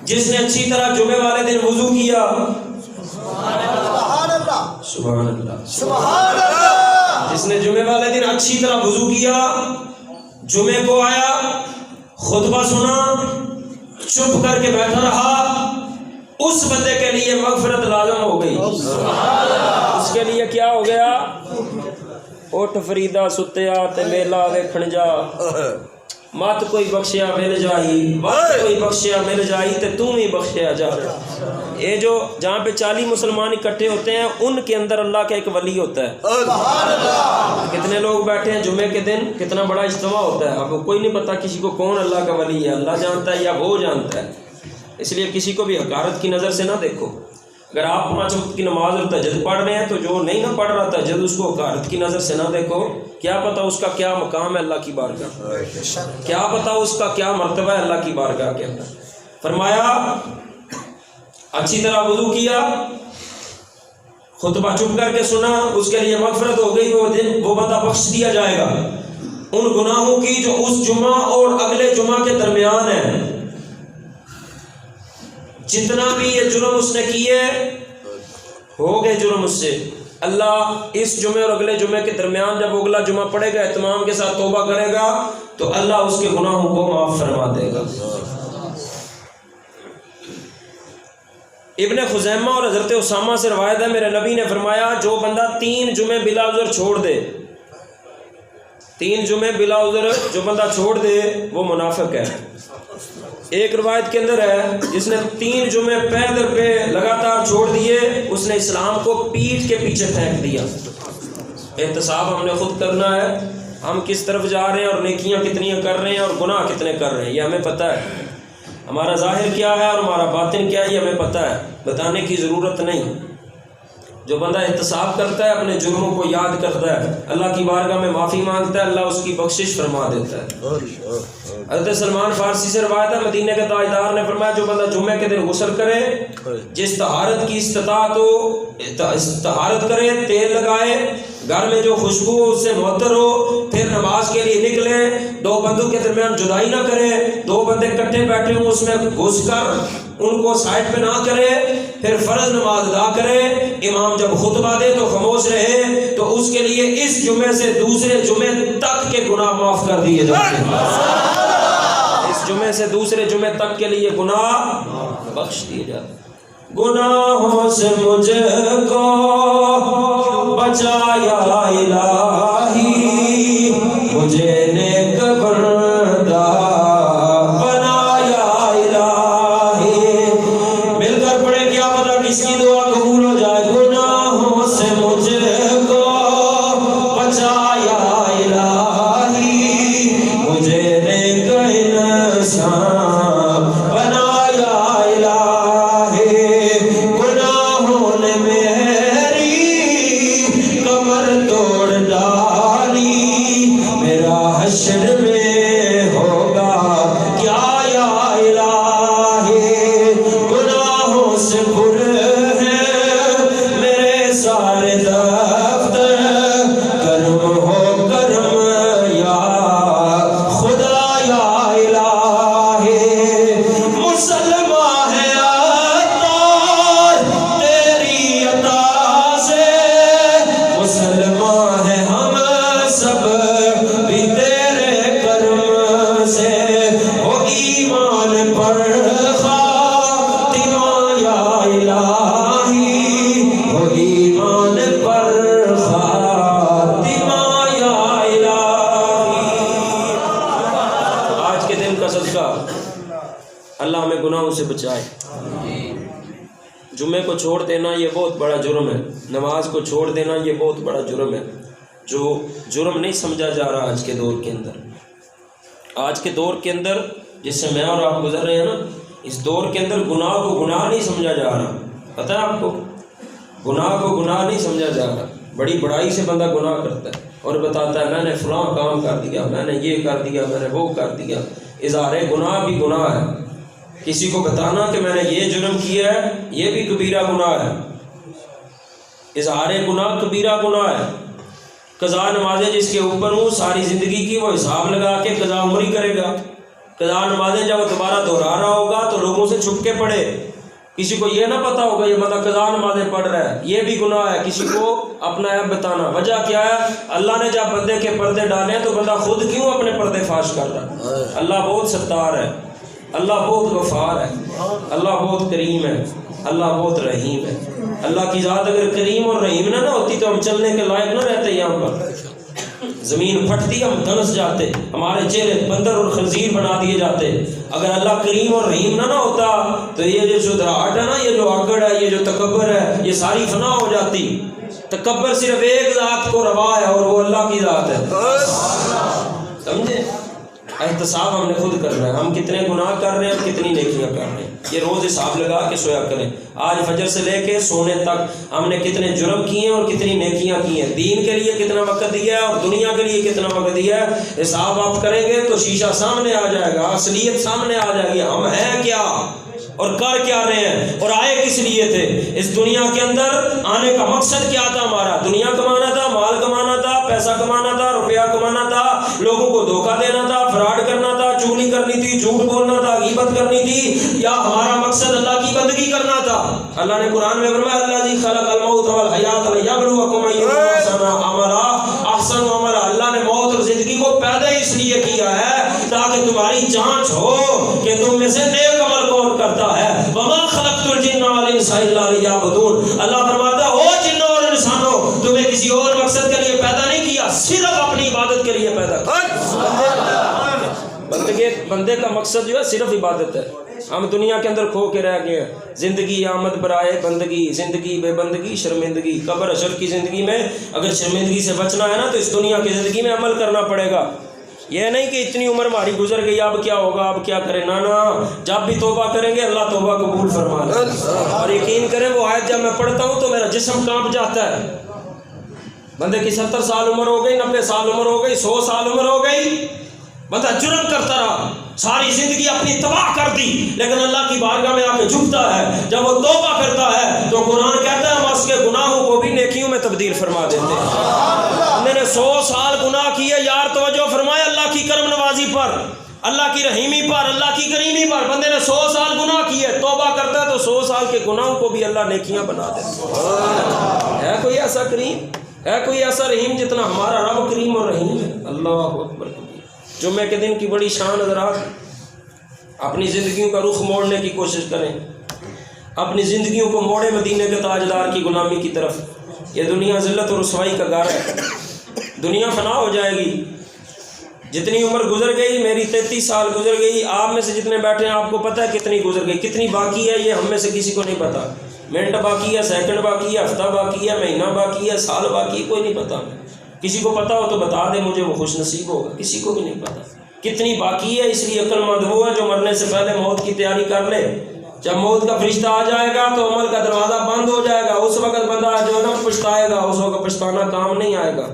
جس نے اچھی طرح جمعے والے دن وضو کیا، سبحان اللہ سبحان اللہ، جس نے جمعے والے دن اچھی طرح وضو کیا، جمعے کو آیا، خطبہ سنا، چپ کر کے بیٹھا رہا، اس بندے کے لیے مغفرت لازم ہو گئی۔ اس کے لیے کیا ہو گیا؟ اٹھ فریدا ستیا تے میلا ویکھن جا، مت کوئی بخشیا مل جائی، مت کوئی بخشیا مل جائی تے تم ہی بخشیا جا۔ یہ جو جہاں پہ 40 مسلمان اکٹھے ہوتے ہیں ان کے اندر اللہ کا ایک ولی ہوتا ہے۔ کتنے لوگ بیٹھے ہیں جمعے کے دن، کتنا بڑا اجتماع ہوتا ہے، اب کوئی نہیں پتا کسی کو کون اللہ کا ولی ہے، اللہ جانتا ہے یا وہ جانتا ہے۔ اس لیے کسی کو بھی حقارت کی نظر سے نہ دیکھو۔ اگر آپ 5 وقت کی نماز اور تہجد پڑھ رہے ہیں تو جو نہیں نہ پڑھ رہا تہجد اس کو حقارت کی نظر سے نہ دیکھو، کیا پتہ اس کا کیا مقام ہے اللہ کی بارگاہ، کیا پتہ اس کا کیا مرتبہ ہے اللہ کی بارگاہ کے اندر۔ فرمایا اچھی طرح وضو کیا، خطبہ چپ کر کے سنا، اس کے لیے مغفرت ہو گئی، وہ بندہ بخش دیا جائے گا ان گناہوں کی جو اس جمعہ اور اگلے جمعہ کے درمیان ہے۔ جتنا بھی یہ جرم اس نے کیے ہو گئے جرم اس سے، اللہ اس جمعے اور اگلے جمعے کے درمیان جب اگلا جمعہ پڑے گا، اہتمام کے ساتھ توبہ کرے گا تو اللہ اس کے گناہوں کو معاف فرما دے گا۔ ابن خزیمہ اور حضرت اسامہ سے روایت ہے، میرے نبی نے فرمایا جو بندہ 3 جمعے بلا عذر چھوڑ دے، 3 جمعے بلا عذر جو بندہ چھوڑ دے وہ منافق ہے۔ ایک روایت کے اندر ہے جس نے 3 جمعے پے در پہ لگاتار چھوڑ دیے، اس نے اسلام کو پیٹھ کے پیچھے پھینک دیا۔ احتساب ہم نے خود کرنا ہے، ہم کس طرف جا رہے ہیں اور نیکیاں کتنی کر رہے ہیں اور گناہ کتنے کر رہے ہیں، یہ ہمیں پتہ ہے۔ ہمارا ظاہر کیا ہے اور ہمارا باطن کیا ہے یہ ہمیں پتہ ہے، بتانے کی ضرورت نہیں۔ جو بندہ احتساب کرتا ہے، اپنے جرموں کو یاد کرتا ہے، اللہ کی بارگاہ میں معافی مانگتا ہے، اللہ اس کی بخشش فرما دیتا ہے۔ حضرت سلمان فارسی سے روایت ہے، مدینے کے تاجدار نے فرمایا جو بندہ جمعے کے دن غسل کرے، جس طہارت کی استطاعت ہو طہارت کرے، تیل لگائے، گھر میں جو خوشبو ہو اس سے معطر ہو، پھر نماز کے لیے نکلے، 2 بندوں کے درمیان جدائی نہ کرے، 2 بندے کٹھے بیٹھے ہوں اس میں گھس کر ان کو سائڈ پہ نہ کرے، پھر فرض نماز ادا کرے، امام جب خطبہ دے تو خاموش رہے، تو اس کے لیے اس جمعے سے دوسرے جمعے تک کے گناہ معاف کر دیے جاتے ہیں۔ اس جمعے سے دوسرے جمعے تک کے لیے گناہ بخش دیے جاتے ہیں۔ گناہوں سے مجھ کو بچایا الہی، مجھے نیک بندہ بنایا الہی۔ مل کر پڑھے، کیا پتہ کس کی دعا قبول ہو جائے۔ گناہوں سے مجھ کو بچایا الہی، مجھے نیک انسان بنایا الہی۔ گناہوں نے میری کمر توڑ ڈالی، میرا حشر میں ہوگا کیا یا الہی۔ گناہوں سے پر ہیں میرے سارے دفتر، کرم ہو کرم یا خدا یا الہی۔ مسلمان ہے عطار تیری عطا سے، مسلمان ہے ہم سب بھی تیرے کرم سے۔ وہ ایمان پر خاتمہ یا الہی، وہ ایمان پر خاتمہ یا الہی۔ آج کے دن کا صدقہ اللہ ہمیں گناہوں سے بچائے۔ جمعے کو چھوڑ دینا یہ بہت بڑا جرم ہے، نماز کو چھوڑ دینا یہ بہت بڑا جرم ہے، جو جرم نہیں سمجھا جا رہا آج کے دور کے اندر۔ آج کے دور کے اندر جس سے میں اور آپ گزر رہے ہیں نا، اس دور کے اندر گناہ کو گناہ نہیں سمجھا جا رہا۔ پتہ ہے آپ کو، گناہ کو گناہ نہیں سمجھا جا رہا۔ بڑی بڑائی سے بندہ گناہ کرتا ہے اور بتاتا ہے میں نے فلاں کام کر دیا، میں نے یہ کر دیا، میں نے وہ کر دیا۔ اظہار گناہ بھی گناہ ہے۔ کسی کو بتانا کہ میں نے یہ جرم کیا ہے یہ بھی کبیرہ گناہ ہے۔ اظہار گناہ کبیرہ گناہ ہے۔ قضا نمازیں جس کے اوپر ہوں ساری زندگی کی، وہ حساب لگا کے قضا عمری کرے گا۔ قضا نمازیں جب وہ دوبارہ دہرا رہا ہوگا تو لوگوں سے چھپ کے پڑھے، کسی کو یہ نہ پتا ہوگا یہ بندہ قضا نمازیں پڑھ رہا ہے، یہ بھی گناہ ہے کسی کو اپنا عیب بتانا۔ وجہ کیا ہے؟ اللہ نے جب بندے کے پردے ڈالے ہیں تو بندہ خود کیوں اپنے پردے فاش کر رہا ہے؟ اللہ بہت ستار ہے، اللہ بہت غفار ہے، اللہ بہت کریم ہے، اللہ بہت رحیم ہے۔ اللہ کی ذات اگر کریم اور رحیم نہ ہوتی تو ہم چلنے کے لائق نہ رہتے یہاں پر، زمین پھٹتی ہم دنس جاتے، ہمارے چہرے بندر اور خنزیر بنا دیے جاتے۔ اگر اللہ کریم اور رحیم نہ ہوتا تو یہ جو شدراہٹ ہے نا، یہ جو اکڑ ہے، یہ جو تکبر ہے، یہ ساری فنا ہو جاتی۔ تکبر صرف ایک ذات کو روا ہے اور وہ اللہ کی ذات ہے، سمجھے؟ احتساب ہم نے خود کرنا ہے، ہم کتنے گناہ کر رہے ہیں، کتنی نیکیاں کر رہے ہیں، یہ روز حساب لگا کے سویا کریں۔ آج فجر سے لے کے سونے تک ہم نے کتنے جرم کیے ہیں اور کتنی نیکیاں کی ہیں، دین کے لیے کتنا وقت دیا ہے اور دنیا کے لیے کتنا وقت دیا ہے۔ حساب آپ کریں گے تو شیشہ سامنے آ جائے گا، اصلیت سامنے آ جائے گی، ہم ہیں کیا اور کر کیا رہے ہیں اور آئے کس لیے تھے۔ اس دنیا کے اندر آنے کا مقصد کیا تھا ہمارا؟ دنیا کمانا تھا، مال کمانا تھا، پیسہ کمانا تھا، روپیہ کمانا تھا، لوگوں کو دھوکہ دینا تھا، فراڈ کرنا تھا، چغلی کرنی تھی، جھوٹ بولنا تھا، غیبت کرنی تھی، یا ہمارا مقصد اللہ کی بندگی کرنا تھا؟ اللہ نے قرآن میں فرمایا الذی خلق الموت والحیات لیبلوکم ایکم احسن عملا، احسن عملا۔ اللہ نے موت اور زندگی کو پیدا اس لیے کیا ہے تاکہ تمہاری جانچ ہو کہ تم میں سے نیک عمل کون کرتا ہے۔ وما خلقت الجن والانس الا لیعبدون، اللہ فرماتا ہے او جنوں اور انسانوں تمہیں کسی اور مقصد کے لیے پیدا نہیں کیا، صرف اپنی عبادت کے لیے پیدا کیا۔ بندے کا مقصد جو ہے صرف عبادت ہے۔ ہم دنیا کے اندر کھو کے رہ گئے ہیں، زندگی آمد برائے بندگی، زندگی بے بندگی شرمندگی۔ قبر حشر کی زندگی میں اگر شرمندگی سے بچنا ہے نا تو اس دنیا کی زندگی میں عمل کرنا پڑے گا۔ یہ نہیں کہ اتنی عمر ہماری گزر گئی اب کیا ہوگا، اب کیا کریں، نہ جب بھی توبہ کریں گے اللہ توبہ قبول فرما لے۔ اور یقین کریں وہ آیت جب میں پڑھتا ہوں تو میرا جسم کانپ جاتا ہے۔ بندے کی 70 سال عمر ہو گئی، 90 سال عمر ہو گئی، 100 سال عمر ہو گئی، بندہ جرم کرتا رہا، ساری زندگی اپنی تباہ کر دی، لیکن اللہ کی بارگاہ میں آ کے جھکتا ہے، جب وہ توبہ کرتا ہے تو قرآن کہتا ہے ہم اس کے گناہوں کو بھی نیکیوں میں تبدیل فرما دیتے ہیں۔ بندے نے 100 سال گناہ کیے، یار توجہ فرمائے اللہ کی کرم نوازی پر، اللہ کی رحیمی پر، اللہ کی کریمی پر۔ بندے نے 100 سال گناہ کیے، توبہ کرتا ہے تو 100 سال کے گناہوں کو بھی اللہ نیکیاں بنا دیتا ہے۔ ہے کوئی ایسا کریم، ہے کوئی ایسا رحیم جتنا ہمارا رب کریم اور رحیم ہے؟ اللہ اکبر۔ جمعے کے دن کی بڑی شان حضرات، اپنی زندگیوں کا رخ موڑنے کی کوشش کریں، اپنی زندگیوں کو موڑے مدینے کے تاجدار کی غلامی کی طرف۔ یہ دنیا ذلت اور رسوائی کا گھر ہے، دنیا فنا ہو جائے گی۔ جتنی عمر گزر گئی، میری 33 سال گزر گئی، آپ میں سے جتنے بیٹھے ہیں آپ کو پتہ ہے کتنی گزر گئی، کتنی باقی ہے یہ ہم میں سے کسی کو نہیں پتا۔ منٹ باقی ہے، سیکنڈ باقی ہے، ہفتہ باقی ہے، مہینہ باقی ہے، سال باقی ہے، کوئی نہیں پتا۔ کسی کو پتا ہو تو بتا دے مجھے، وہ خوش نصیب ہوگا، کسی کو بھی نہیں پتا کتنی باقی ہے۔ اس لیے عقل مند وہ ہے جو مرنے سے پہلے موت کی تیاری کر لے۔ جب موت کا فرشتہ آ جائے گا تو عمل کا دروازہ بند ہو جائے گا، اس وقت بندہ جو ہے نا پچھتائے گا، اس وقت پچھتانا کام نہیں آئے گا۔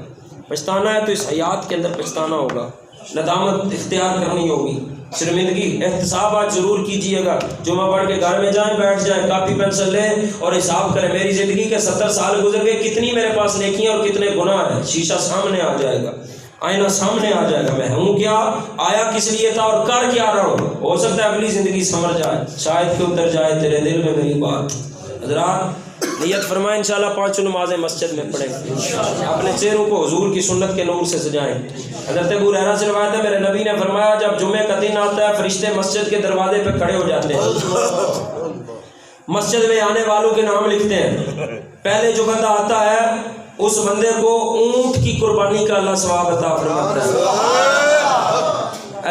پچھتانا ہے تو اس حیات کے اندر پچھتانا ہوگا، ندامت اختیار کرنی ہوگی، شرمندگی۔ احتساب آج ضرور کیجئے گا، جمعہ پڑھ کے گھر میں جائیں، بیٹھ جائیں، کاپی پینسل لیں اور حساب کریں میری زندگی کے 70 سال گزر گئے، کتنی میرے پاس نیکیاں اور کتنے گناہ ہیں۔ شیشہ سامنے آ جائے گا، آئینہ سامنے آ جائے گا، میں ہوں کیا، آیا کس لیے تھا اور کر کیا رہا ہوں۔ ہو سکتا ہے اگلی زندگی سمجھ جائے، شاید کہ اتر جائے تیرے دل میں میری بات۔ حضرات نیت فرمائیں انشاءاللہ 5 نمازیں مسجد میں پڑھیں، اپنے چہروں کو حضور کی سنت کے نور سے سجائیں۔ حضرت ابو ہریرہ سے روایت ہے میرے نبی نے فرمایا جب جمعے کا دن آتا ہے فرشتے مسجد کے دروازے پہ کھڑے ہو جاتے ہیں، مسجد میں آنے والوں کے نام لکھتے ہیں۔ پہلے جو بندہ آتا ہے اس بندے کو اونٹ کی قربانی کا اللہ ثواب عطا فرماتا ہے۔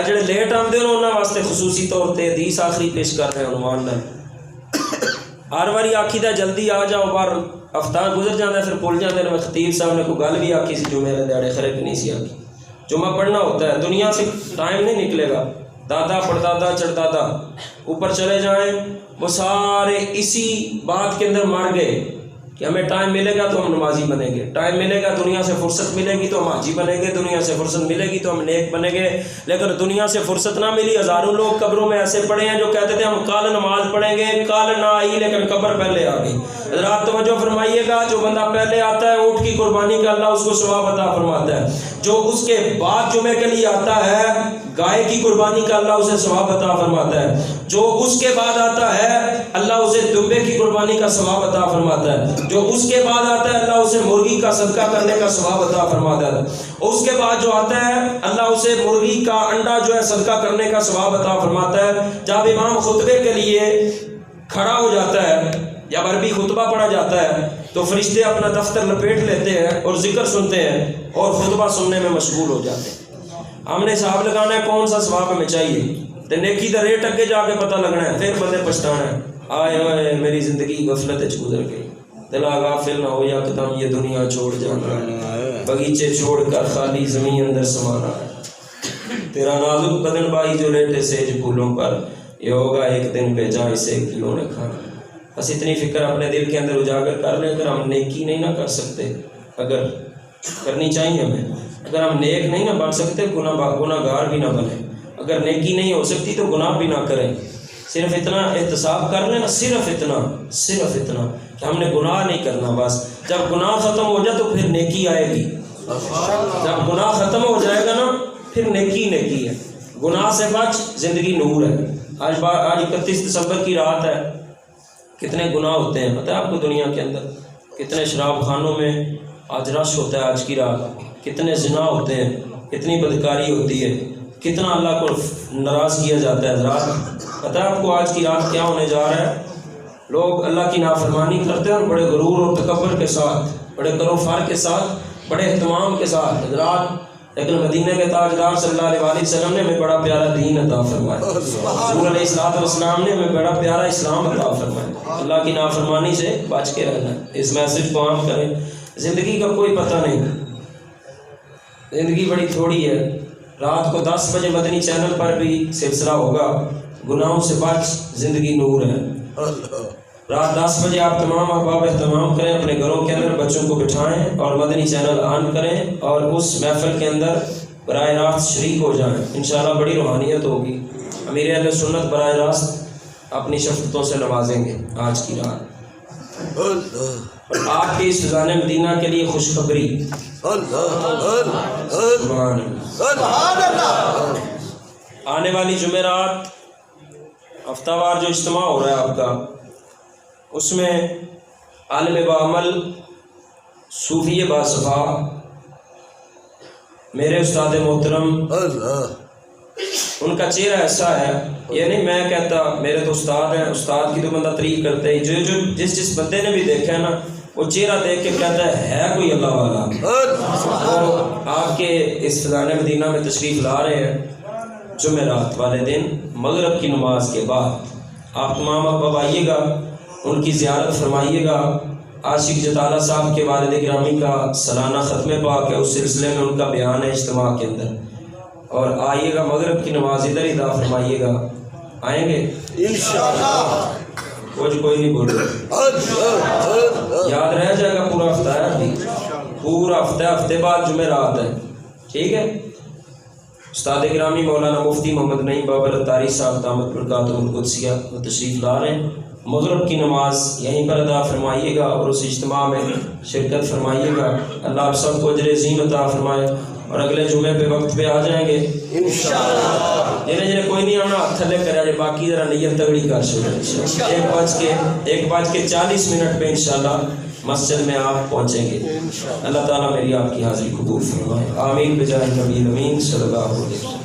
جڑے لیٹ آتے ہیں انہوں واسطے خصوصی طور تے حدیث آخری پیش کر رہے ہیں عنوان میں۔ ہر واری آکھی دا جلدی آ جاؤ، بار ہفتہ گزر جاتا ہے پھر بھول جاتے ہیں۔ خطیب صاحب نے کوئی گل بھی آکی سی جو میرے دیہڑے خرے نہیں سی آکی، جمعہ پڑھنا ہوتا ہے، دنیا سے ٹائم نہیں نکلے گا۔ دادا پڑدادا چڑدادا اوپر چلے جائیں، وہ سارے اسی بات کے اندر مر گئے کہ ہمیں ٹائم ملے گا تو ہم نمازی بنیں گے، ٹائم ملے گا دنیا سے فرصت ملے گی تو ہم حاجی بنیں گے، دنیا سے فرصت ملے گی تو ہم نیک بنیں گے۔ لیکن دنیا سے فرصت نہ ملی، ہزاروں لوگ قبروں میں ایسے پڑے ہیں جو کہتے تھے ہم کل نماز پڑھیں گے، کل نہ آئی لیکن قبر پہلے آ گئی۔ حضرات توجہ فرمائیے گا، جو بندہ پہلے آتا ہے اونٹ کی قربانی کا اللہ اس کو ثواب عطا فرماتا ہے۔ جو اس کے بعد جمعے کے لیے آتا ہے گائے کی قربانی کا اللہ اسے ثواب عطا فرماتا ہے. جو اس کے بعد آتا ہے اللہ اسے دمبے کی قربانی کا ثواب عطا فرماتا ہے. جو اس کے بعد آتا ہے اللہ اسے مرغی کا صدقہ کرنے کا ثواب عطا فرماتا ہے. اس کے بعد جو آتا ہے اللہ اسے مرغی کا انڈا جو ہے صدقہ کرنے کا ثواب عطا فرماتا ہے. جب امام خطبے کے لیے کھڑا ہو جاتا ہے یا عربی خطبہ پڑھا جاتا ہے تو فرشتے اپنا دفتر لپیٹ لیتے ہیں اور ذکر سنتے ہیں اور خطبہ سننے میں مشغول ہو جاتے ہیں. ہم نے حساب لگانا ہے کون سا ثواب ہمیں چاہیے تو نیکی دا ریٹ اگے جا کے پتہ لگنا ہے. پھر بندے پچھتانا ہے آئے ہوئے میری زندگی غفلت وچ گزر گئی. دلا غافل نہ ہو یا قدم یہ دنیا چھوڑ جانا ہے, بغیچے چھوڑ کر خالی زمین اندر سمانا ہے. تیرا نازک بدن بائی جو لیٹے سیج پھولوں پر, یہ ہوگا ایک دن پہ جا اسے کلوں نے کھانا. بس اتنی فکر اپنے دل کے اندر اجاگر کر لیں. اگر ہم نیکی نہیں نہ کر سکتے, اگر کرنی چاہیے ہمیں, اگر ہم نیک نہیں نہ بن سکتے گناہ گار بھی نہ بنے. اگر نیکی نہیں ہو سکتی تو گناہ بھی نہ کریں. صرف اتنا احتساب کر لیں نا, صرف اتنا کہ ہم نے گناہ نہیں کرنا. بس جب گناہ ختم ہو جائے تو پھر نیکی آئے گی. جب گناہ ختم ہو جائے گا نا پھر نیکی ہے. گناہ سے بچ, زندگی نور ہے. آج 31 دسمبر کی رات ہے, کتنے گناہ ہوتے ہیں پتہ ہے آپ کو دنیا کے اندر. کتنے شراب خانوں میں آج رش ہوتا ہے آج کی رات, کتنے زنا ہوتے ہیں, کتنی بدکاری ہوتی ہے, کتنا اللہ کو ناراض کیا جاتا ہے. حضرات پتہ ہے آپ کو آج کی رات کیا ہونے جا رہا ہے؟ لوگ اللہ کی نافرمانی کرتے ہیں اور بڑے غرور اور تکبر کے ساتھ, بڑے کرو فار کے ساتھ, بڑے اہتمام کے ساتھ. حضرات لیکن مدینہ کے تاجدار صلی اللہ علیہ وسلم نے ہمیں بڑا پیارا دین عطا فرمایا. حضور علیہ السلام نے ہمیں بڑا پیارا اسلام عطا فرمایا. اللہ کی نافرمانی سے بچ کے رہنا, اس میسج کو عام کریں. زندگی کا کوئی پتہ نہیں, زندگی بڑی تھوڑی ہے. رات کو 10 بجے مدنی چینل پر بھی سلسلہ ہوگا, گناہوں سے بچ زندگی نور ہے. رات 10 بجے آپ تمام احباب اہتمام کریں, اپنے گھروں کے اندر بچوں کو بٹھائیں اور مدنی چینل آن کریں اور اس محفل کے اندر براہ راست شریک ہو جائیں. انشاءاللہ بڑی روحانیت ہوگی. امیر اہل سنت براہ راست اپنی شفقتوں سے نوازیں گے آج کی رات. اور آپ کے اس فضان مدینہ کے لیے خوشخبری, سبحان اللہ, آنے والی جمعرات ہفتہ وار جو اجتماع ہو رہا ہے آپ کا, اس میں عالم بعمل صوفی باصفا میرے استاد محترم, ان کا چہرہ ایسا ہے, یہ نہیں میں کہتا میرے تو استاد ہیں, استاد کی تو بندہ تعریف کرتے ہی, جو جس بندے نے بھی دیکھا ہے نا وہ چہرہ دیکھ کے کہتا ہے کوئی اللہ والا. وہ آپ کے اس فضان مدینہ میں تشریف لا رہے ہیں جمعرات والے دن مغرب کی نماز کے بعد. آپ تمام احباب آئیے گا, ان کی زیارت فرمائیے گا. عاشق جتالہ صاحب کے والد گرامی کا سالانہ ختم پاک ہے, اس سلسلے میں ان کا بیان ہے اجتماع کے اندر. اور آئیے گا مغرب کی نماز ادھر ہی ادا فرمائیے گا. آئیں گے انشاءاللہ, کوئی نہیں بول رہا, یاد رہ جائے گا. پورا ہفتہ ہے, ابھی پورا ہفتے بعد جمعرات ہے, ٹھیک ہے. استاد گرامی مولانا مفتی محمد نعیم بابر اتاری صاحب دامت برکاتہ القدسیہ وہ تشریف لا رہے ہیں. مغرب کی نماز یہیں پر ادا فرمائیے گا اور اس اجتماع میں شرکت فرمائیے گا. اللہ آپ سب کو اجر عظیم عطا فرمائے اور اگلے جمعے پہ وقت پہ آ جائیں گے انشاءاللہ. جنہیں کوئی نہیں آنا ہاتھ تھلے کرا جائے, باقی ذرا نیت تگڑی کر چھوڑیں. 1:40 پہ انشاءاللہ مسجد میں آپ پہنچیں گے. اللہ تعالیٰ میری آپ کی حاضری قبول فرمائے. آمین بجاہ نبی امین صلی اللہ علیہ وسلم.